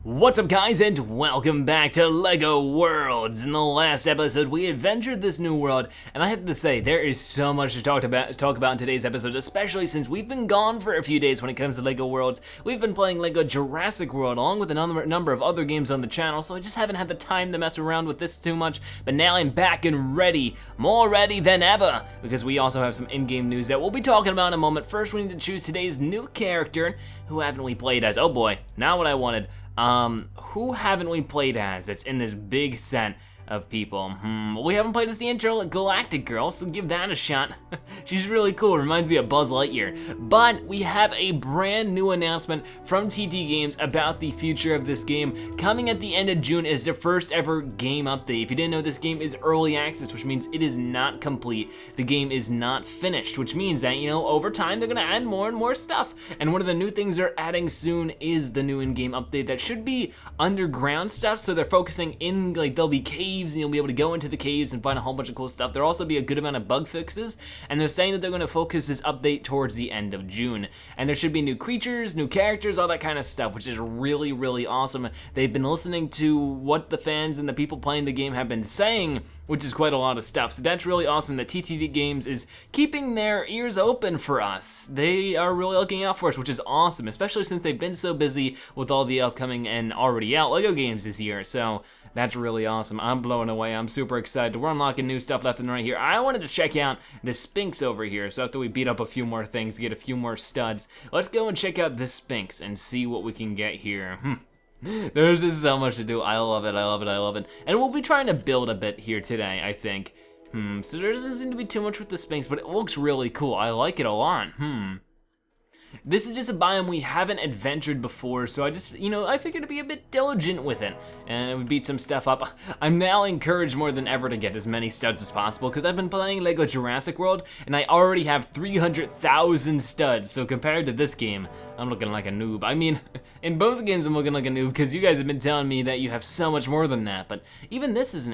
What's up guys, and welcome back to LEGO Worlds. In the last episode we adventured this new world, and I have to say there is so much to talk about in today's episode, especially since we've been gone for a few days when it comes to LEGO Worlds. We've been playing LEGO Jurassic World along with a number of other games on the channel, so I just haven't had the time to mess around with this too much, but now I'm back and ready, more ready than ever, because we also have some in-game news that we'll be talking about in a moment. First we need to choose today's new character. Who haven't we played as? Oh boy, not what I wanted. Who haven't we played as that's in this big set of people? We haven't played as the intergalactic girl, so give that a shot. She's really cool, reminds me of Buzz Lightyear. But we have a brand new announcement from TT Games about the future of this game. Coming at the end of June is their first ever game update. If you didn't know, this game is early access, which means it is not complete. The game is not finished, which means that, you know, over time they're gonna add more and more stuff. And one of the new things they're adding soon is the new in-game update that should be underground stuff. So they're focusing in, like, there'll be caves, and you'll be able to go into the caves and find a whole bunch of cool stuff. There'll also be a good amount of bug fixes, and they're saying that they're gonna focus this update towards the end of June. And there should be new creatures, new characters, all that kind of stuff, which is really, really awesome. They've been listening to what the fans and the people playing the game have been saying, which is quite a lot of stuff. So that's really awesome that TT Games is keeping their ears open for us. They are really looking out for us, which is awesome, especially since they've been so busy with all the upcoming and already out LEGO games this year. So that's really awesome. I'm blown away. I'm super excited. We're unlocking new stuff left and right here. I wanted to check out the Sphinx over here. So after we beat up a few more things, get a few more studs, let's go and check out the Sphinx and see what we can get here. There's just so much to do. I love it, I love it, I love it. And we'll be trying to build a bit here today, I think. So there doesn't seem to be too much with the Sphinx, but it looks really cool. I like it a lot. This is just a biome we haven't adventured before, so I figured to be a bit diligent with it, and it would beat some stuff up. I'm now encouraged more than ever to get as many studs as possible, because I've been playing LEGO Jurassic World, and I already have 300,000 studs, so compared to this game, I'm looking like a noob. I mean, in both games I'm looking like a noob, because you guys have been telling me that you have so much more than that, but even this is an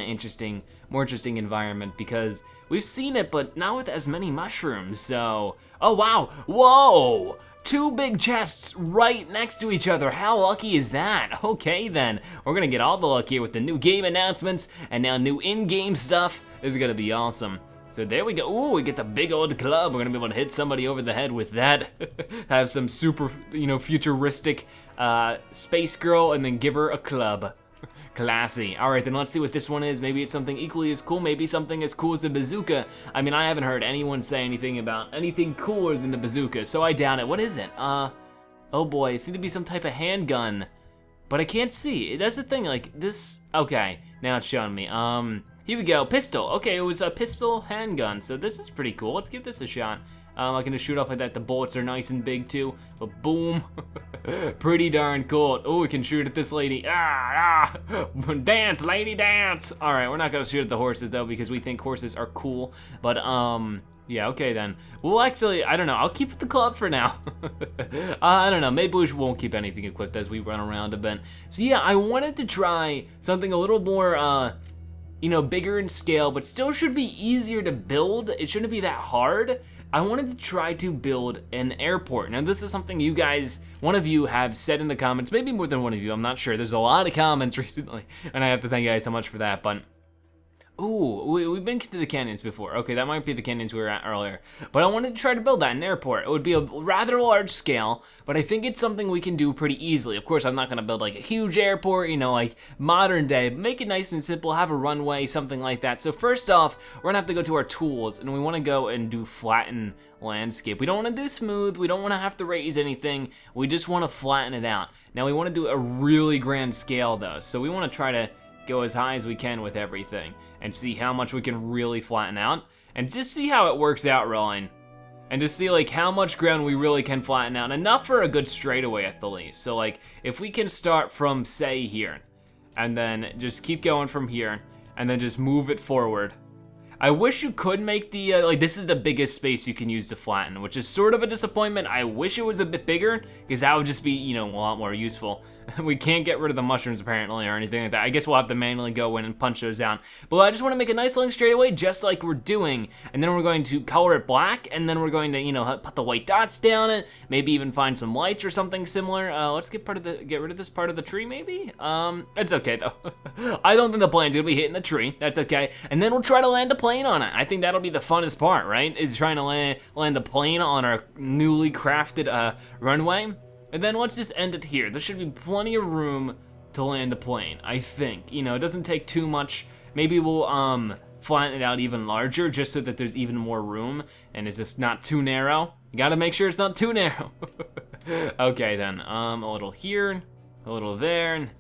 more interesting environment, because we've seen it, but not with as many mushrooms, so... Oh wow, whoa! 2 big chests right next to each other. How lucky is that? Okay then, we're gonna get all the luck here with the new game announcements and now new in-game stuff. This is gonna be awesome. So there we go. Ooh, we get the big old club. We're gonna be able to hit somebody over the head with that. Have some super, futuristic space girl and then give her a club. Classy. All right, then let's see what this one is. Maybe it's something equally as cool, maybe something as cool as the bazooka. I mean, I haven't heard anyone say anything about anything cooler than the bazooka, so I doubt it. What is it? Oh boy, it seems to be some type of handgun, but I can't see. That's the thing, like this, okay, now it's showing me. Here we go, pistol. Okay, it was a pistol handgun, so this is pretty cool. Let's give this a shot. I can just shoot off like that. The bullets are nice and big too, but boom. Pretty darn cool. Oh, we can shoot at this lady. Dance, lady, dance. All right, we're not gonna shoot at the horses though, because we think horses are cool, but yeah, okay then. Well, actually, I don't know, I'll keep the club for now. I don't know, maybe we won't keep anything equipped as we run around a bit. So yeah, I wanted to try something a little more, bigger in scale, but still should be easier to build. It shouldn't be that hard. I wanted to try to build an airport. Now this is something you guys, one of you have said in the comments, maybe more than one of you, I'm not sure. There's a lot of comments recently, and I have to thank you guys so much for that, but ooh, we've been to the canyons before. Okay, that might be the canyons we were at earlier. But I wanted to try to build that an airport. It would be a rather large scale, but I think it's something we can do pretty easily. Of course, I'm not gonna build like a huge airport, like modern day. Make it nice and simple, have a runway, something like that. So first off, we're gonna have to go to our tools, and we wanna go and do flatten landscape. We don't wanna do smooth, we don't wanna have to raise anything, we just wanna flatten it out. Now we wanna do a really grand scale though, so we wanna try to go as high as we can with everything and see how much we can really flatten out and just see how it works out rolling and just see like how much ground we really can flatten out, enough for a good straightaway at the least. So like if we can start from say here and then just keep going from here and then just move it forward. I wish you could make the, like this is the biggest space you can use to flatten, which is sort of a disappointment. I wish it was a bit bigger, because that would just be, you know, a lot more useful. We can't get rid of the mushrooms apparently or anything like that. I guess we'll have to manually go in and punch those down. But I just wanna make a nice link straight away, just like we're doing. And then we're going to color it black, and then we're going to, you know, put the white dots down it, maybe even find some lights or something similar. Let's get rid of this part of the tree maybe? It's okay though. I don't think the plane's gonna be hitting the tree, that's okay. And then we'll try to land a plane on it. I think that'll be the funnest part, right? Is trying to land a plane on our newly crafted runway. And then let's just end it here. There should be plenty of room to land a plane, I think. You know, it doesn't take too much. Maybe we'll flatten it out even larger just so that there's even more room and it's just not too narrow. You gotta make sure it's not too narrow. Okay then, a little here, a little there.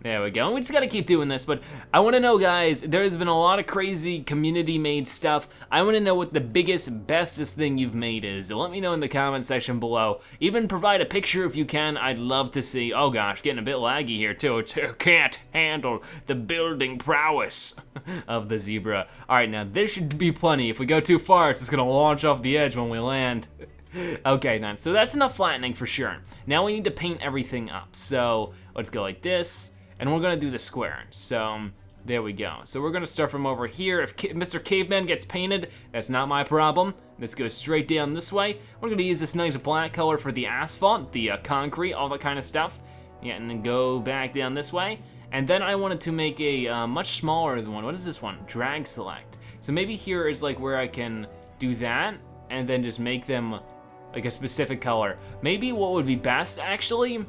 There we go, and we just gotta keep doing this, but I wanna know, guys, there's been a lot of crazy community-made stuff. I wanna know what the biggest, bestest thing you've made is. So let me know in the comment section below. Even provide a picture if you can, I'd love to see. Oh gosh, getting a bit laggy here too. Can't handle the building prowess of the zebra. All right, now this should be plenty. If we go too far, it's just gonna launch off the edge when we land. Okay then, so that's enough flattening for sure. Now we need to paint everything up. So let's go like this. And we're gonna do the square. So there we go. So we're gonna start from over here. If Mr. Caveman gets painted, that's not my problem. Let's go straight down this way. We're gonna use this nice black color for the asphalt, the concrete, all that kind of stuff. Yeah, and then go back down this way. And then I wanted to make a much smaller one. What is this one? Drag select. So maybe here is like where I can do that and then just make them like a specific color. Maybe what would be best actually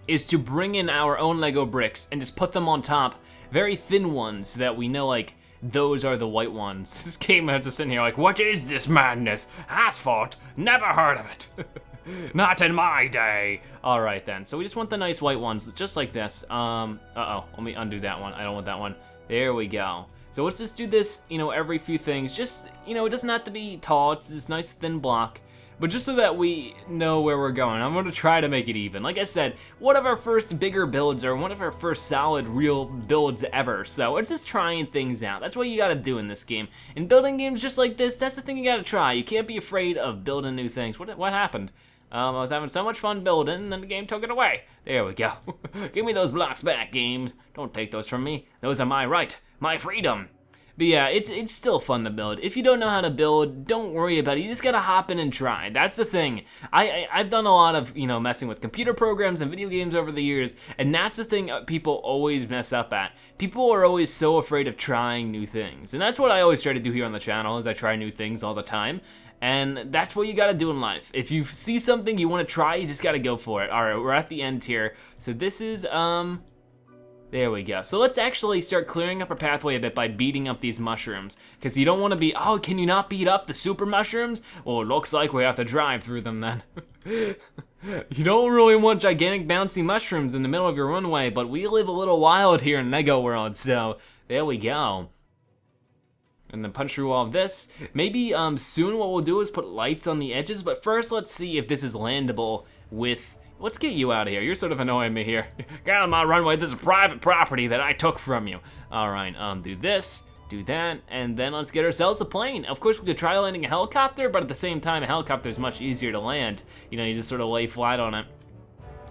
is to bring in our own Lego bricks and just put them on top, very thin ones so that we know like those are the white ones. This caveman's just sitting here like, what is this madness? Asphalt? Never heard of it. Not in my day. All right then, so we just want the nice white ones, just like this. Uh-oh, let me undo that one. I don't want that one. There we go. So let's just do this, you know, every few things. Just, you know, it doesn't have to be tall, it's this nice thin block. But just so that we know where we're going, I'm gonna try to make it even. Like I said, one of our first bigger builds or one of our first solid real builds ever. So it's just trying things out. That's what you gotta do in this game. In building games just like this, that's the thing you gotta try. You can't be afraid of building new things. What happened? I was having so much fun building, and then the game took it away. There we go. Give me those blocks back, game. Don't take those from me. Those are my right, my freedom. But yeah, it's still fun to build. If you don't know how to build, don't worry about it. You just gotta hop in and try. That's the thing. I've done a lot of, you know, messing with computer programs and video games over the years, and that's the thing people always mess up at. People are always so afraid of trying new things. And that's what I always try to do here on the channel, is I try new things all the time. And that's what you gotta do in life. If you see something you wanna try, you just gotta go for it. All right, we're at the end here. So this is, there we go. So let's actually start clearing up our pathway a bit by beating up these mushrooms. Because you don't want to be, oh, can you not beat up the super mushrooms? Well, it looks like we have to drive through them then. You don't really want gigantic bouncy mushrooms in the middle of your runway, but we live a little wild here in Lego World, so there we go. And then punch through all of this. Maybe soon what we'll do is put lights on the edges, but first let's see if this is landable with... Let's get you out of here. You're sort of annoying me here. Get out of my runway. This is private property that I took from you. All right, do this, do that, and then let's get ourselves a plane. Of course, we could try landing a helicopter, but at the same time, a helicopter is much easier to land. You know, you just sort of lay flat on it.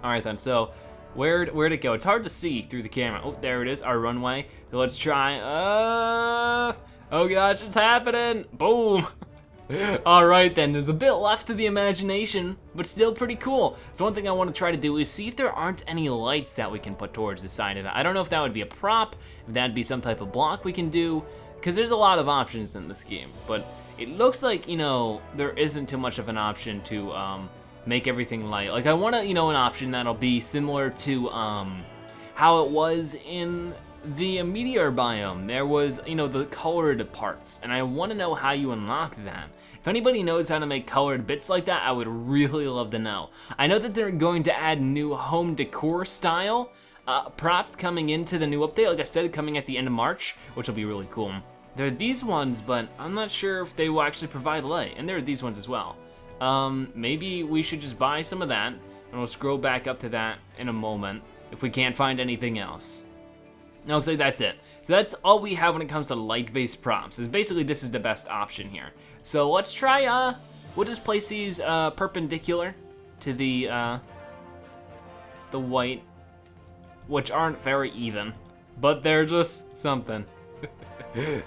All right then, so where'd it go? It's hard to see through the camera. Oh, there it is, our runway. So let's try, oh gosh, it's happening. Boom. All right then, there's a bit left to the imagination, but still pretty cool. So one thing I want to try to do is see if there aren't any lights that we can put towards the side of it. I don't know if that would be a prop, if that'd be some type of block we can do, because there's a lot of options in this game, but it looks like, you know, there isn't too much of an option to make everything light. Like I want to, you know, an option that'll be similar to how it was in the meteor biome. There was, you know, the colored parts, and I want to know how you unlock that. If anybody knows how to make colored bits like that, I would really love to know. I know that they're going to add new home decor style props coming into the new update, like I said, coming at the end of March, which will be really cool. There are these ones, but I'm not sure if they will actually provide light, and there are these ones as well. Maybe we should just buy some of that, and we'll scroll back up to that in a moment if we can't find anything else. No, looks like that's it. So that's all we have when it comes to light-based prompts. Is basically this is the best option here. So let's try, we'll just place these perpendicular to the white, which aren't very even, but they're just something.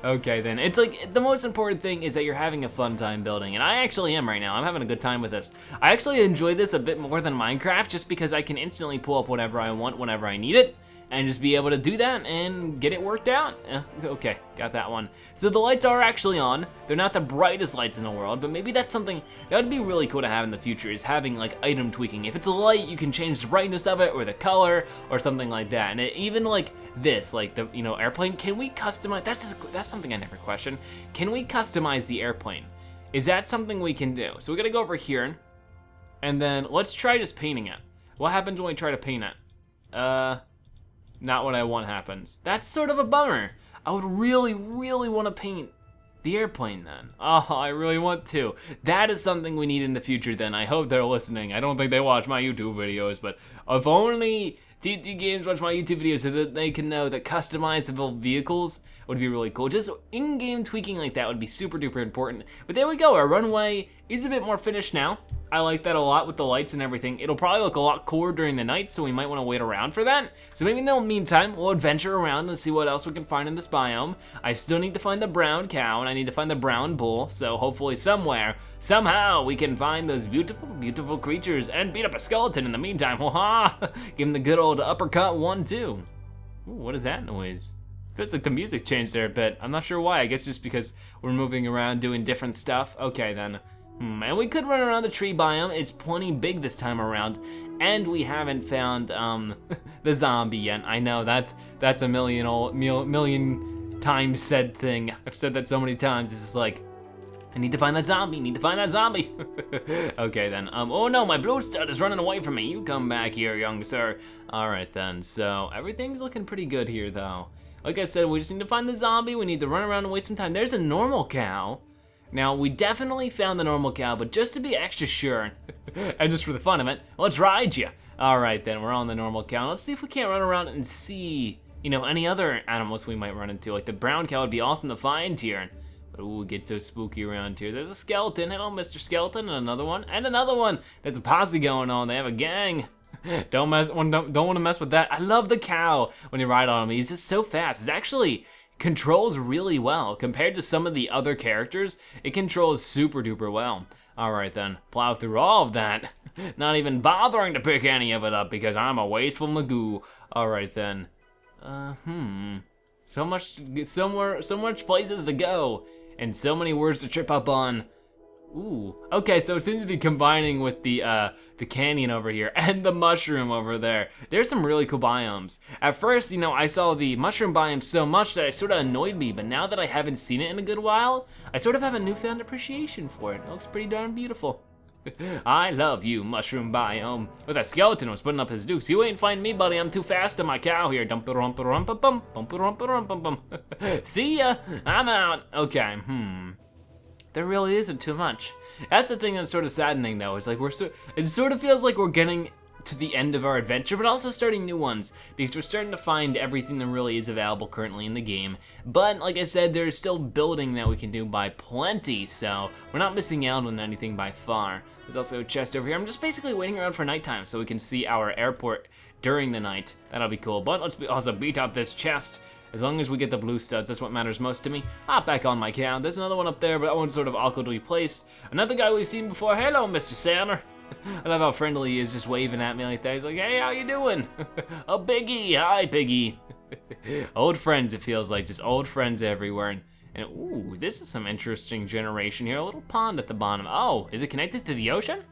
Okay then, it's like the most important thing is that you're having a fun time building, and I actually am right now. I'm having a good time with this. I actually enjoy this a bit more than Minecraft just because I can instantly pull up whatever I want whenever I need it and just be able to do that and get it worked out. Okay, got that one. So the lights are actually on. They're not the brightest lights in the world, but maybe that's something that would be really cool to have in the future, is having like item tweaking. If it's a light, you can change the brightness of it or the color or something like that. And even like this, like the airplane, can we customize? That's something I never questioned. Can we customize the airplane? Is that something we can do? So we gotta go over here, and then let's try just painting it. What happens when we try to paint it? Not what I want happens. That's sort of a bummer. I would really, really want to paint the airplane then. Oh, I really want to. That is something we need in the future then. I hope they're listening. I don't think they watch my YouTube videos, but if only TT Games watch my YouTube videos so that they can know that customizable vehicles would be really cool. Just in-game tweaking like that would be super duper important. But there we go, our runway is a bit more finished now. I like that a lot with the lights and everything. It'll probably look a lot cooler during the night, so we might want to wait around for that. So maybe in the meantime, we'll adventure around and see what else we can find in this biome. I still need to find the brown cow, and I need to find the brown bull, so hopefully somewhere, somehow, we can find those beautiful, beautiful creatures and beat up a skeleton in the meantime. Haha! Give him the good old uppercut 1-2. Ooh, what is that noise? Feels like the music changed there a bit. I'm not sure why. I guess just because we're moving around doing different stuff. Okay then. And we could run around the tree biome. It's plenty big this time around, and we haven't found the zombie yet. I know that's a million times said thing. I've said that so many times. It's just like, I need to find that zombie. Need to find that zombie. Okay then. Oh no, my blue stud is running away from me. You come back here, young sir. All right then. So everything's looking pretty good here, though. Like I said, we just need to find the zombie. We need to run around and waste some time. There's a normal cow. Now, we definitely found the normal cow, but just to be extra sure, and just for the fun of it, let's ride you. All right, then, we're on the normal cow. Let's see if we can't run around and see, any other animals we might run into. Like the brown cow would be awesome to find here. But ooh, it gets so spooky around here. There's a skeleton. Hello, Mr. Skeleton, and another one, and another one. There's a posse going on. They have a gang. Don't want to mess with that. I love the cow when you ride on him. He's just so fast. It's actually controls really well. Compared to some of the other characters, it controls super duper well. All right then, plow through all of that. Not even bothering to pick any of it up because I'm a wasteful magoo. All right then. So much places to go and so many words to trip up on. Ooh, okay, so it seems to be combining with the canyon over here and the mushroom over there. There's some really cool biomes. At first, I saw the mushroom biome so much that it sort of annoyed me, but now that I haven't seen it in a good while, I sort of have a newfound appreciation for it. It looks pretty darn beautiful. I love you, mushroom biome. But that skeleton was putting up his dukes. You ain't find me, buddy. I'm too fast on my cow here. See ya. I'm out. Okay. There really isn't too much. That's the thing that's sort of saddening, though. Is like it sort of feels like we're getting to the end of our adventure, but also starting new ones because we're starting to find everything that really is available currently in the game. But like I said, there's still building that we can do by plenty, so we're not missing out on anything by far. There's also a chest over here. I'm just basically waiting around for nighttime so we can see our airport during the night. That'll be cool. But let's also beat up this chest. As long as we get the blue studs, that's what matters most to me. Hop back on my cow. There's another one up there, but that one's sort of awkwardly placed. Another guy we've seen before. Hello, Mr. Sander. I love how friendly he is, just waving at me like that. He's like, hey, how you doing? Oh, Piggy. Hi, Piggy. Old friends, it feels like. Just old friends everywhere. And ooh, this is some interesting generation here. A little pond at the bottom. Oh, is it connected to the ocean?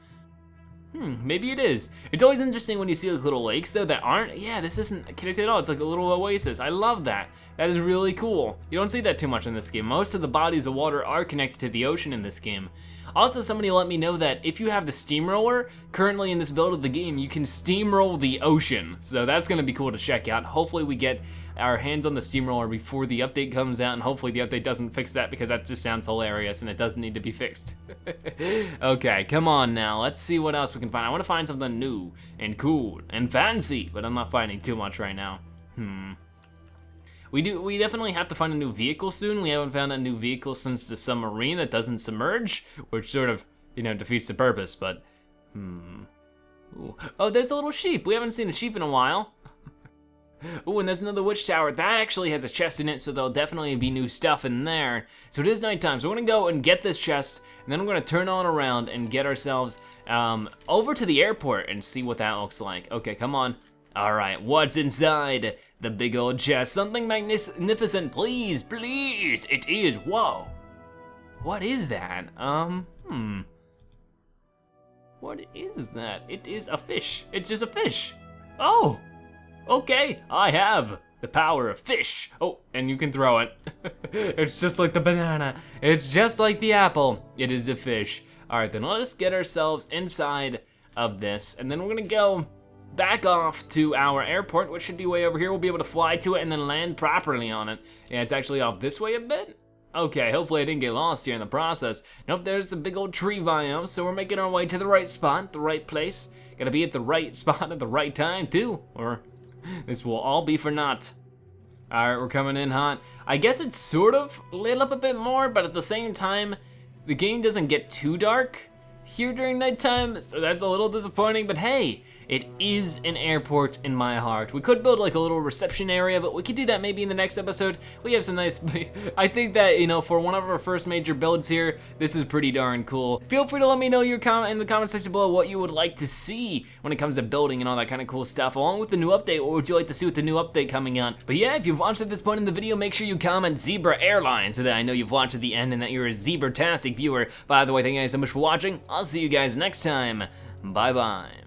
Maybe it is. It's always interesting when you see like little lakes though that aren't, yeah, this isn't connected at all. It's like a little oasis. I love that. That is really cool. You don't see that too much in this game. Most of the bodies of water are connected to the ocean in this game. Also, somebody let me know that if you have the steamroller, currently in this build of the game, you can steamroll the ocean. So that's gonna be cool to check out. Hopefully we get our hands on the steamroller before the update comes out, and hopefully the update doesn't fix that because that just sounds hilarious and it doesn't need to be fixed. Okay, come on now, let's see what else we can find. I wanna find something new and cool and fancy, but I'm not finding too much right now. We definitely have to find a new vehicle soon. We haven't found a new vehicle since the submarine that doesn't submerge, which sort of, defeats the purpose, but, Ooh. Oh, there's a little sheep. We haven't seen a sheep in a while. Oh, and there's another witch tower. That actually has a chest in it, so there'll definitely be new stuff in there. So it is nighttime, so we're gonna go and get this chest, and then we're gonna turn on around and get ourselves over to the airport and see what that looks like. Okay, come on. All right, what's inside the big old chest? Something magnificent, please, please. It is, whoa. What is that? What is that? It is a fish. It's just a fish. Oh. Okay, I have the power of fish. Oh, and you can throw it. It's just like the banana. It's just like the apple. It is a fish. All right, then let us get ourselves inside of this, and then we're gonna go back off to our airport, which should be way over here. We'll be able to fly to it and then land properly on it. Yeah, it's actually off this way a bit. Okay, hopefully I didn't get lost here in the process. Nope, there's the big old tree biome, so we're making our way to the right spot, the right place. Gotta be at the right spot at the right time, too, or this will all be for naught. All right, we're coming in hot. I guess it's sort of lit up a bit more, but at the same time, the game doesn't get too dark here during nighttime, so that's a little disappointing, but hey, it is an airport in my heart. We could build like a little reception area, but we could do that maybe in the next episode. We have some nice, I think that, for one of our first major builds here, this is pretty darn cool. Feel free to let me know your comment in the comment section below what you would like to see when it comes to building and all that kind of cool stuff, along with the new update. What would you like to see with the new update coming on? But yeah, if you've watched at this point in the video, make sure you comment Zebra Airline so that I know you've watched to the end and that you're a Zebratastic viewer. By the way, thank you guys so much for watching. I'll see you guys next time. Bye-bye.